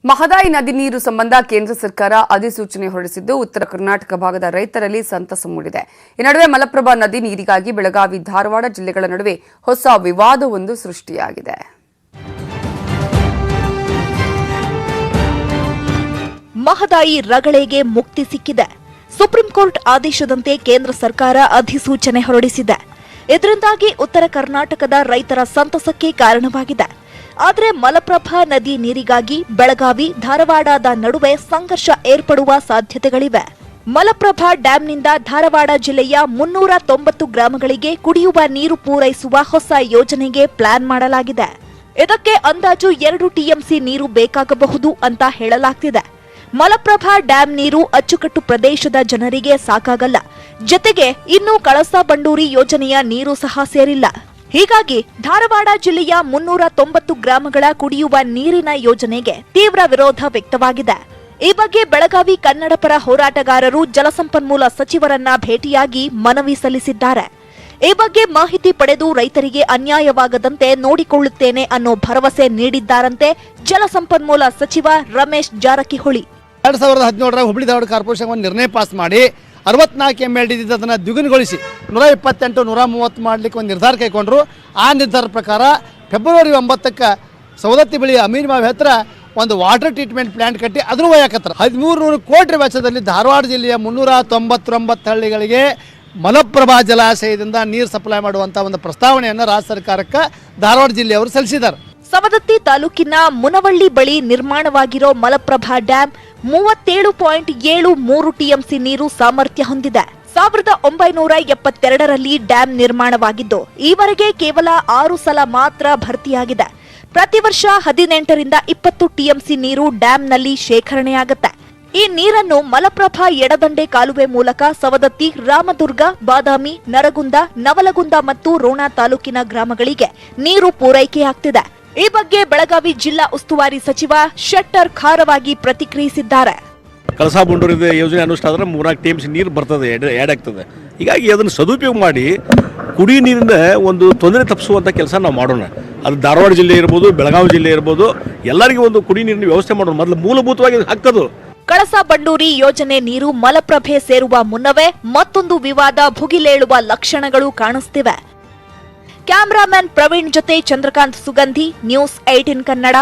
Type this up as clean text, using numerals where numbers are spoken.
ಮಹದಾಯಿ ನದಿ ನೀರು ಸಂಬಂಧ ಕೇಂದ್ರ ಸರ್ಕಾರ ಅಧಿಸೂಚನೆ ಹೊರಡಿಸಿದ್ದು ಉತ್ತರ ಕರ್ನಾಟಕ ಭಾಗದ ರೈತರಲ್ಲಿ ಸಂತಸ ಮೂಡಿದೆ. ಈ ನಡುವೆ ಮಲಪ್ರಭಾ ನದಿ ನೀರಿಗಾಗಿ ಬೆಳಗಾವಿ, ಧಾರವಾಡ ಜಿಲ್ಲೆಗಳ ನಡುವೆ ಹೊಸ ವಿವಾದವೊಂದು ಸೃಷ್ಟಿಯಾಗಿದೆ. ಮಹದಾಯಿ ರಗಳೆಗೆ ಮುಕ್ತಿ ಸಿಕ್ಕಿದೆ. ಸುಪ್ರೀಂ ಕೋರ್ಟ್ ಆದೇಶದಂತೆ ಕೇಂದ್ರ ಸರ್ಕಾರ ಅಧಿಸೂಚನೆ ಹೊರಡಿಸಿದೆ. ಇದರಿಂದಾಗಿ ಉತ್ತರ ಕರ್ನಾಟಕದ ರೈತರ ಸಂತಸಕ್ಕೆ ಕಾರಣವಾಗಿದೆ. ಆದರೆ ಮಲಪ್ರಭಾ ನದಿ ನೀರಿಗಾಗಿ ಬೆಳಗಾವಿ, ಧಾರವಾಡದ ನಡುವೆ ಸಂಘರ್ಷ ಏರ್ಪಡುವ ಸಾಧ್ಯತೆಗಳಿವೆ. ಮಲಪ್ರಭಾ ಡ್ಯಾಂನಿಂದ ಧಾರವಾಡ ಜಿಲ್ಲೆಯ 390 ಗ್ರಾಮಗಳಿಗೆ ಕುಡಿಯುವ ನೀರು ಪೂರೈಸುವ ಹೊಸ ಯೋಜನೆಗೆ ಪ್ಲಾನ್ ಮಾಡಲಾಗಿದೆ. ಇದಕ್ಕೆ ಅಂದಾಜು 2 ಟಿಎಂಸಿ ನೀರು ಬೇಕಾಗಬಹುದು ಅಂತ ಹೇಳಲಾಗ್ತಿದೆ. ಮಲಪ್ರಭಾ ಡ್ಯಾಂ ನೀರು ಅಚ್ಚುಕಟ್ಟು ಪ್ರದೇಶದ ಜನರಿಗೆ ಸಾಕಾಗಲ್ಲ. ಜತೆಗೆ ಇನ್ನು ಕಳಸಾ ಬಂಡೂರಿ ಯೋಜನೆಯ ನೀರು ಸಹ ಸೇರಿಲ್ಲ. ಹೀಗಾಗಿ ಧಾರವಾಡ ಜಿಲ್ಲೆಯ 390 ಗ್ರಾಮಗಳ ಕುಡಿಯುವ ನೀರಿನ ಯೋಜನೆಗೆ ತೀವ್ರ ವಿರೋಧ ವ್ಯಕ್ತವಾಗಿದೆ. ಈ ಬಗ್ಗೆ ಬೆಳಗಾವಿ ಕನ್ನಡಪರ ಹೋರಾಟಗಾರರು ಜಲಸಂಪನ್ಮೂಲ ಸಚಿವರನ್ನ ಭೇಟಿಯಾಗಿ ಮನವಿ ಸಲ್ಲಿಸಿದ್ದಾರೆ. ಈ ಬಗ್ಗೆ ಮಾಹಿತಿ ಪಡೆದು ರೈತರಿಗೆ ಅನ್ಯಾಯವಾಗದಂತೆ ನೋಡಿಕೊಳ್ಳುತ್ತೇನೆ ಅನ್ನೋ ಭರವಸೆ ನೀಡಿದ್ದಾರಂತೆ ಜಲಸಂಪನ್ಮೂಲ ಸಚಿವ ರಮೇಶ್ ಜಾರಕಿಹೊಳಿ. 2017 ಹುಬ್ಬಳ್ಳಿ ಧಾರವಾಡ ಕಾರ್ಪೊರೇಷನ್ ಒಂದು ನಿರ್ಣಯ ಪಾಸ್ ಮಾಡಿ 64 MLD ಅದನ್ನು ದ್ವಿಗುಣಗೊಳಿಸಿ 128, 130 ಮಾಡಲಿಕ್ಕೆ ಒಂದು ನಿರ್ಧಾರ ಕೈಗೊಂಡ್ರು. ಆ ನಿರ್ಧಾರದ ಪ್ರಕಾರ ಫೆಬ್ರವರಿ 9ಕ್ಕೆ ಸವದತ್ತಿ ಬಳಿ ಅಮೀನ್ಬಾವಿ ಹತ್ರ ಒಂದು ವಾಟರ್ ಟ್ರೀಟ್ಮೆಂಟ್ ಪ್ಲಾಂಟ್ ಕಟ್ಟಿ ಅದನ್ನು ಒಯ್ಯಾಕತ್ತಾರೆ. 1300 ಕೋಟಿ ವೆಚ್ಚದಲ್ಲಿ ಧಾರವಾಡ ಜಿಲ್ಲೆಯ 399 ಹಳ್ಳಿಗಳಿಗೆ ಮಲಪ್ರಭಾ ಜಲಾಶಯದಿಂದ ನೀರು ಸಪ್ಲೈ ಮಾಡುವಂಥ ಒಂದು ಪ್ರಸ್ತಾವನೆಯನ್ನು ರಾಜ್ಯ ಸರ್ಕಾರಕ್ಕೆ ಧಾರವಾಡ ಜಿಲ್ಲೆಯವರು ಸಲ್ಲಿಸಿದ್ದಾರೆ. ಸವದತ್ತಿ ತಾಲೂಕಿನ ಮುನವಳ್ಳಿ ಬಳಿ ನಿರ್ಮಾಣವಾಗಿರೋ ಮಲಪ್ರಭಾ ಡ್ಯಾಂ 37.73 ಟಿಎಂಸಿ ನೀರು ಸಾಮರ್ಥ್ಯ ಹೊಂದಿದೆ. 1972ರಲ್ಲಿ ಡ್ಯಾಂ ನಿರ್ಮಾಣವಾಗಿದ್ದು ಈವರೆಗೆ ಕೇವಲ 6 ಸಲ ಮಾತ್ರ ಭರ್ತಿಯಾಗಿದೆ. ಪ್ರತಿ ವರ್ಷ 18 ರಿಂದ 20 ಟಿಎಂಸಿ ನೀರು ಡ್ಯಾಂನಲ್ಲಿ ಶೇಖರಣೆಯಾಗುತ್ತೆ. ಈ ನೀರನ್ನು ಮಲಪ್ರಭಾ ಎಡದಂಡೆ ಕಾಲುವೆ ಮೂಲಕ ಸವದತ್ತಿ, ರಾಮದುರ್ಗ, ಬಾದಾಮಿ, ನರಗುಂದ, ನವಲಗುಂದ ಮತ್ತು ರೋಣ ತಾಲೂಕಿನ ಗ್ರಾಮಗಳಿಗೆ ನೀರು ಪೂರೈಕೆಯಾಗ್ತಿದೆ. ಈ ಬಗ್ಗೆ ಬೆಳಗಾವಿ ಜಿಲ್ಲಾ ಉಸ್ತುವಾರಿ ಸಚಿವ ಶೆಟ್ಟರ್ ಖಾರವಾಗಿ ಪ್ರತಿಕ್ರಿಯಿಸಿದ್ದಾರೆ. ಕಳಸಾ ಬಂಡೂರಿ ಯೋಜನೆ ಅನುಷ್ಠಾನ ಆದ್ರೆ 3 ಟಿಎಂಸಿ ನೀರು ಬರ್ತದೆ, ಆ್ಯಡ್ ಆಗ್ತದೆ. ಹೀಗಾಗಿ ಅದನ್ನು ಸದುಪಯೋಗ ಮಾಡಿ ಕುಡಿಯುವ ನೀರಿನ ಒಂದು ತೊಂದರೆ ತಪ್ಪಿಸುವಂಥ ಕೆಲಸ ನಾವು ಮಾಡೋಣ. ಅದು ಧಾರವಾಡ ಜಿಲ್ಲೆ ಇರ್ಬೋದು, ಬೆಳಗಾವಿ ಜಿಲ್ಲೆ ಇರ್ಬೋದು, ಎಲ್ಲರಿಗೂ ಒಂದು ಕುಡಿಯುವ ನೀರಿನ ವ್ಯವಸ್ಥೆ ಮಾಡೋಣ. ಮೊದಲು ಮೂಲಭೂತವಾಗಿ ಆಗ್ತದೆ. ಕಳಸಾ ಬಂಡೂರಿ ಯೋಜನೆ ನೀರು ಮಲಪ್ರಭೆ ಸೇರುವ ಮುನ್ನವೇ ಮತ್ತೊಂದು ವಿವಾದ ಭುಗಿಲೇಳುವ ಲಕ್ಷಣಗಳು ಕಾಣಿಸ್ತಿವೆ. ಕ್ಯಾಮರಾಮನ್ ಪ್ರವೀಣ್ ಜೊತೆ ಚಂದ್ರಕಾಂತ್ ಸುಗಂಧಿ, ನ್ಯೂಸ್ 18 ಕನ್ನಡ.